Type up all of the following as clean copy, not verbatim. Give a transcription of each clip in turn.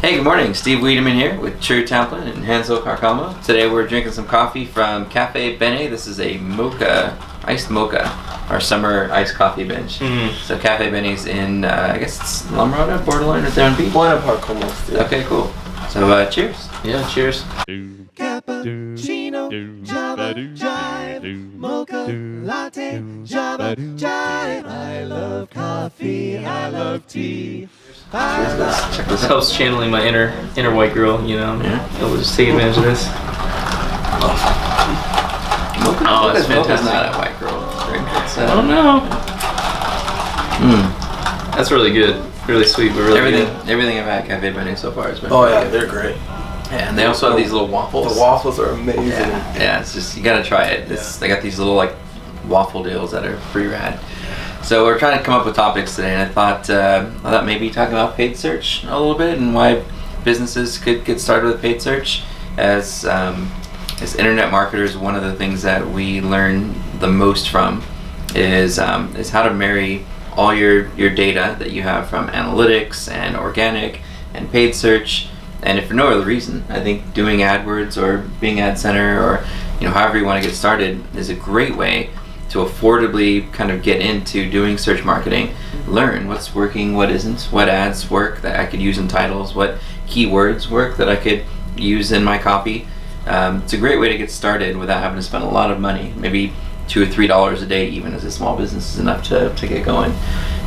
Hey, good morning. Steve Wiideman here with True Tamplin and Hansel Carcamo. Today we're drinking some coffee from Caffé Bene. This is a mocha, iced mocha, our summer iced coffee binge. So Caffé Bene's in, I guess it's La Mirada, borderline with Down Beach? Buena Park almost. Yeah. Okay, cool. So cheers. Yeah, cheers. Cappuccino, Java Jive, Mocha Latte, Java Jive. I love coffee, I love tea. Cheers, guys. Check this This out. helps channeling my inner white girl, you know. Yeah. I'll just take advantage of this. Mocha's that's Mocha's fantastic. not a white girl drink. It's, I don't know. That's really good. Really sweet, but really Everything I've had at Caffé Bene so far has been Oh really yeah, good. they're great. Yeah, and they also have these little waffles. The waffles are amazing. Yeah, it's just, you gotta try it. They got these little like waffle deals that are pretty rad. So we're trying to come up with topics today, and I thought maybe talking about paid search a little bit and why businesses could get started with paid search. As internet marketers, one of the things that we learn the most from is how to marry all your data that you have from analytics and organic and paid search. And if for no other reason, I think doing AdWords or Bing Ad Center or however you want to get started is a great way to affordably kind of get into doing search marketing, learn what's working, what isn't, what ads work that I could use in titles, what keywords work that I could use in my copy. It's a great way to get started without having to spend a lot of money. Maybe $2 or $3 a day, even as a small business, is enough to get going.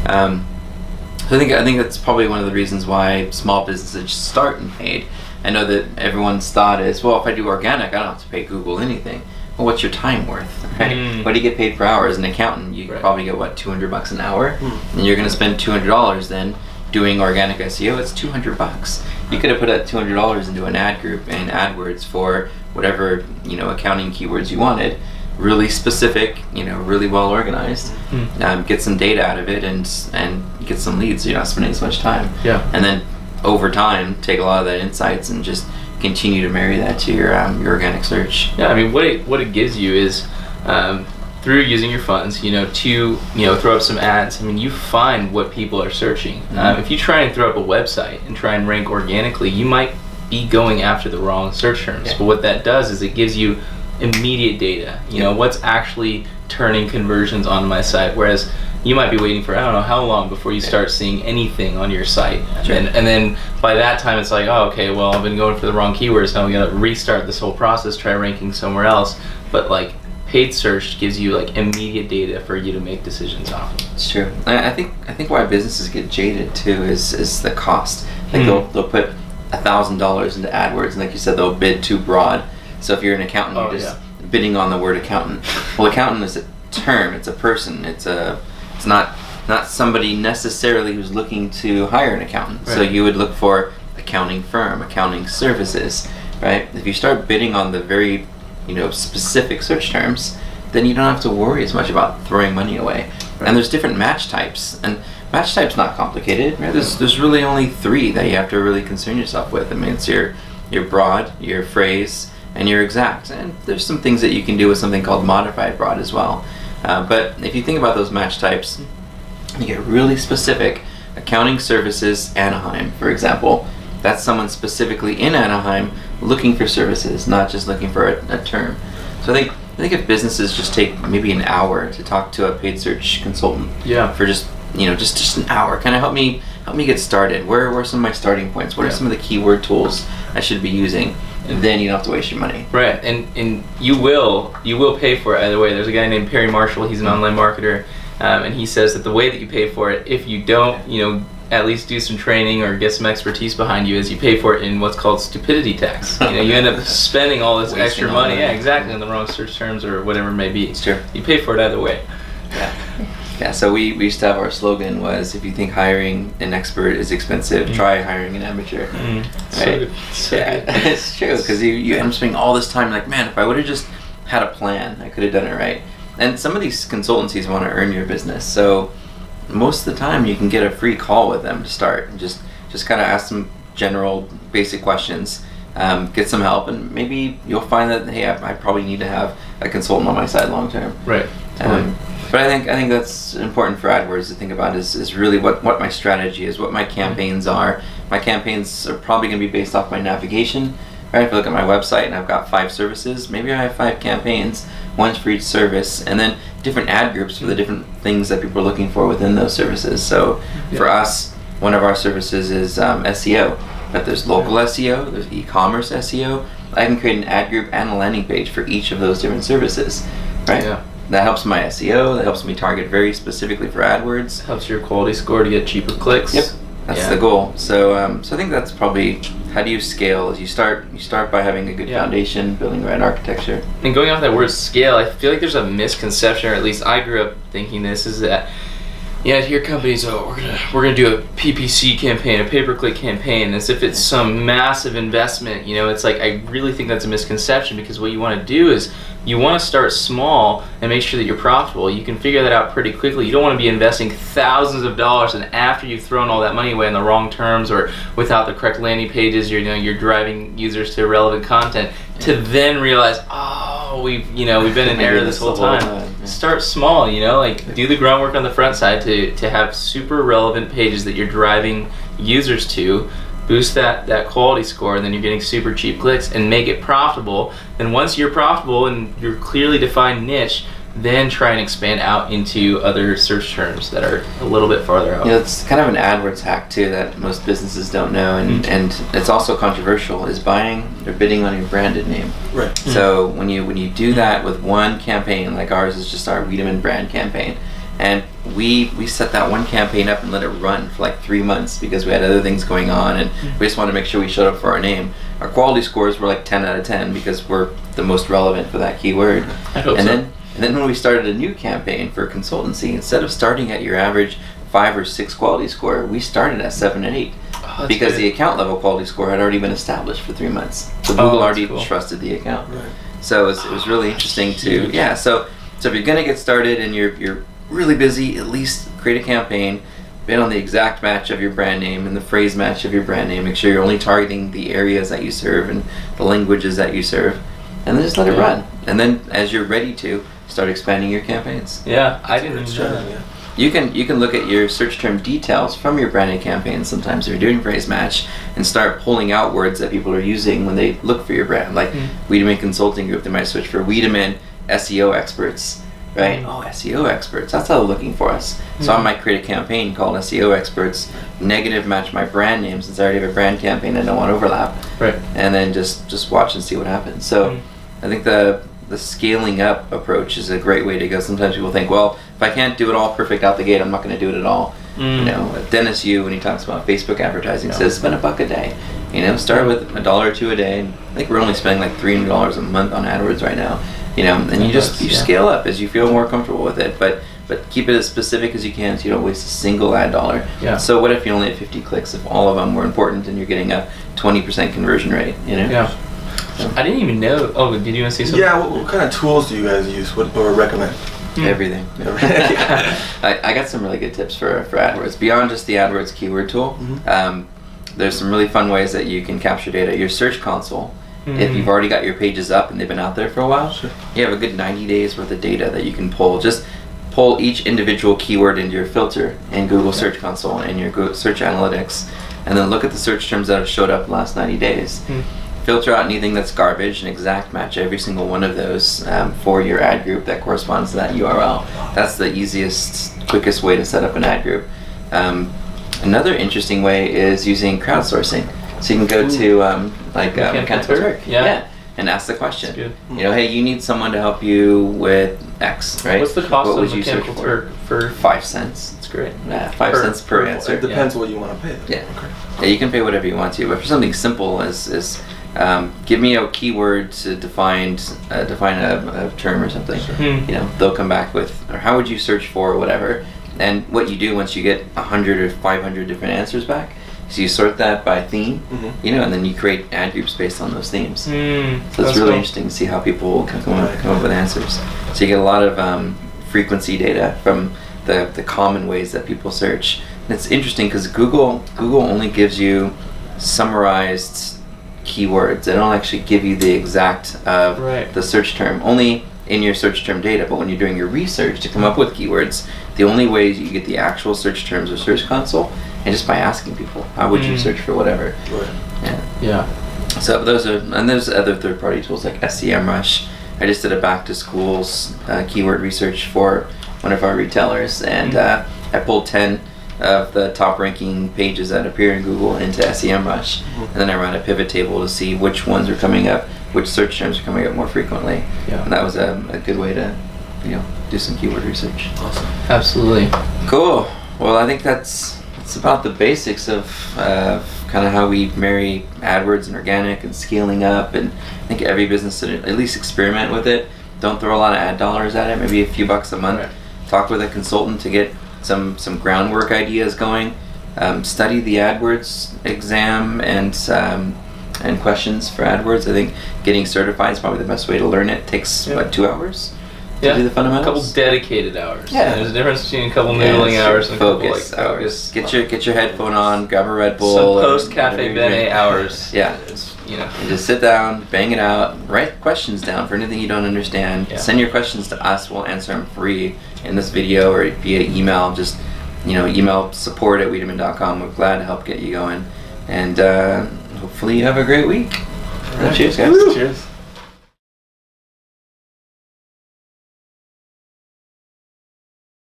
So I think that's probably one of the reasons why small businesses start in paid. I know that everyone's thought is, well, if I do organic, I don't have to pay Google anything. Well, what's your time worth? Right? What do you get paid per hour as an accountant? You probably get $200 an hour, and you're going to spend $200 then doing organic SEO. It's $200. You could have put that $200 into an ad group and AdWords for whatever accounting keywords you wanted. Really specific, really well organized. Get some data out of it and get some leads, so you're not spending as much time. Yeah. And then over time, take a lot of that insights and just continue to marry that to your organic search. Yeah, I mean, what it gives you is through using your funds, to throw up some ads. I mean, you find what people are searching. If you try and throw up a website and try and rank organically, you might be going after the wrong search terms. Yeah. But what that does is it gives you immediate data. What's actually turning conversions on my site, whereas you might be waiting for I don't know how long before you start seeing anything on your site. Sure. And then by that time it's like, oh, okay, well, I've been going for the wrong keywords, now we gotta restart this whole process, try ranking somewhere else. But like paid search gives you like immediate data for you to make decisions off of. It's true. I think why businesses get jaded too is the cost. Like they'll put $1,000 into AdWords, and like you said, they'll bid too broad. So if you're an accountant, you're just bidding on the word accountant. Well, accountant is a term. It's a person. It's not somebody necessarily who's looking to hire an accountant. Right. So you would look for accounting firm, accounting services, right? If you start bidding on the very specific search terms, then you don't have to worry as much about throwing money away. Right. And there's different match types, and match type's not complicated. Right? There's really only 3 that you have to really concern yourself with. I mean, it's your broad, your phrase, and your exact. And there's some things that you can do with something called modified broad as well. But if you think about those match types, you get really specific. Accounting services, Anaheim, for example. That's someone specifically in Anaheim looking for services, not just looking for a term. So I think if businesses just take maybe an hour to talk to a paid search consultant, for just an hour, kind of help me get started. Where are some of my starting points? What are some of the keyword tools I should be using? And then you don't have to waste your money. Right, and you will pay for it either way. There's a guy named Perry Marshall. He's an online marketer, and he says that the way that you pay for it, if you don't, at least do some training or get some expertise behind you, is you pay for it in what's called stupidity tax. You end up spending all this extra money, on the wrong search terms or whatever it may be. It's true. You pay for it either way. Yeah, so we used to have our slogan was, if you think hiring an expert is expensive, try hiring an amateur. Right? It's true, because you end up spending all this time like, man, if I would have just had a plan, I could have done it right. And some of these consultancies want to earn your business, so most of the time you can get a free call with them to start and just kind of ask some general basic questions, get some help, and maybe you'll find that, hey, I probably need to have a consultant on my side long term. Right. But But I think that's important for AdWords to think about is really what my strategy is, what my campaigns are. My campaigns are probably going to be based off my navigation. Right? If I look at my website and I've got 5 services, maybe I have 5 campaigns, one's for each service, and then different ad groups for the different things that people are looking for within those services. So for us, one of our services is SEO, but there's local SEO, there's e-commerce SEO. I can create an ad group and a landing page for each of those different services, right? Yeah. That helps my SEO, that helps me target very specifically for AdWords. Helps your quality score to get cheaper clicks. Yep, that's the goal. So so I think that's probably, how do you scale? Is you start by having a good foundation, building the right architecture. And going off that word scale, I feel like there's a misconception, or at least I grew up thinking this, is that I hear companies, we're gonna do a PPC campaign, a pay-per-click campaign, as if it's some massive investment. It's like, I really think that's a misconception, because what you want to do is you want to start small and make sure that you're profitable. You can figure that out pretty quickly. You don't want to be investing thousands of dollars, and after you've thrown all that money away on the wrong terms or without the correct landing pages, you're driving users to irrelevant content, to then realize, we've been in error this whole time. Start small, like do the groundwork on the front side to have super relevant pages that you're driving users to, boost that quality score, and then you're getting super cheap clicks, and make it profitable. And once you're profitable and your clearly defined niche, then try and expand out into other search terms that are a little bit farther out. It's kind of an AdWords hack too that most businesses don't know, and it's also controversial, is buying or bidding on your branded name. Right. So when you do that with one campaign, like ours is just our Wiideman brand campaign, and we set that one campaign up and let it run for like 3 months because we had other things going on, and we just wanted to make sure we showed up for our name. Our quality scores were like 10 out of 10 because we're the most relevant for that keyword. I hope so. And then when we started a new campaign for consultancy, instead of starting at your average 5 or 6 quality score, we started at 7 and 8 because the account level quality score had already been established for 3 months. So Google already trusted the account. Right. So it was really interesting to So if you're gonna get started and you're really busy, at least create a campaign, bid on the exact match of your brand name and the phrase match of your brand name. Make sure you're only targeting the areas that you serve and the languages that you serve, and then just let it run. And then as you're ready to, start expanding your campaigns. Yeah, I didn't know that. You can look at your search term details from your branded campaigns sometimes if you're doing phrase match, and start pulling out words that people are using when they look for your brand. Like Wiideman Consulting Group, they might search for Wiideman SEO experts, right? SEO experts, that's how they're looking for us. So I might create a campaign called SEO experts, negative match my brand name, since I already have a brand campaign, I don't want overlap. Right. And then just watch and see what happens. So I think the scaling up approach is a great way to go. Sometimes people think, well, if I can't do it all perfect out the gate, I'm not going to do it at all. Dennis Yu, when he talks about Facebook advertising, says spend $1 a day. Start with $1 or $2 a day. And I think we're only spending like $300 a month on AdWords right now. And you scale up as you feel more comfortable with it. But keep it as specific as you can so you don't waste a single ad dollar. Yeah. So what if you only had 50 clicks? If all of them were important and you're getting a 20% conversion rate? Yeah. I didn't even know. Oh, did you want to say something? Yeah, what kind of tools do you guys use or recommend? Everything. I got some really good tips for AdWords. Beyond just the AdWords keyword tool, there's some really fun ways that you can capture data. Your search console, if you've already got your pages up and they've been out there for a while, you have a good 90 days worth of data that you can pull. Just pull each individual keyword into your filter in Google Search Console and your Google Search Analytics, and then look at the search terms that have showed up the last 90 days. Filter out anything that's garbage and exact match every single one of those for your ad group that corresponds to that URL. That's the easiest, quickest way to set up an ad group. Another interesting way is using crowdsourcing. So you can go to Mechanical Turk, and ask the question. Hey, you need someone to help you with X, right? What's the cost of Mechanical Turk for 5 cents? That's great. Yeah, 5 cents per answer. It depends what you want to pay. Yeah, you can pay whatever you want to, but for something simple as give me a keyword to define a term or something. They'll come back with, or how would you search for, or whatever. And what you do once you get 100 or 500 different answers back, so you sort that by theme, and then you create ad groups based on those themes. So it's really interesting to see how people come up with answers. So you get a lot of frequency data from the common ways that people search. And it's interesting because Google only gives you summarized keywords. They don't actually give you the exact the search term. Only in your search term data, but when you're doing your research to come up with keywords, the only way you get the actual search terms or search console, and just by asking people, how would you search for whatever. Right. Yeah. So those are, and there's other third-party tools like SEMrush. I just did a back-to-schools keyword research for one of our retailers, and I pulled 10 of the top-ranking pages that appear in Google into SEMrush, and then I ran a pivot table to see which ones are coming up, which search terms are coming up more frequently. Yeah. And that was a good way to, do some keyword research. Awesome. Absolutely. Cool. Well, I think that's about the basics of kind of how we marry AdWords and organic and scaling up. And I think every business should at least experiment with it. Don't throw a lot of ad dollars at it. Maybe a few bucks a month. Right. Talk with a consultant to get some groundwork ideas going. Study the AdWords exam and questions for AdWords. I think getting certified is probably the best way to learn it. It takes about 2 hours to do the A fundamentals. couple dedicated hours. Yeah. There's a difference between a couple noodling hours and a couple focus like hours. focus. Get your headphone on, grab a Red Bull. Some or post whatever Cafe you're Bene drinking. hours. Yeah. It's, And just sit down, bang it out, write questions down for anything you don't understand. Yeah. Send your questions to us. We'll answer them free in this video or via email. Just email support@wiideman.com. We're glad to help get you going. And hopefully you have a great week. Cheers, guys. Cheers.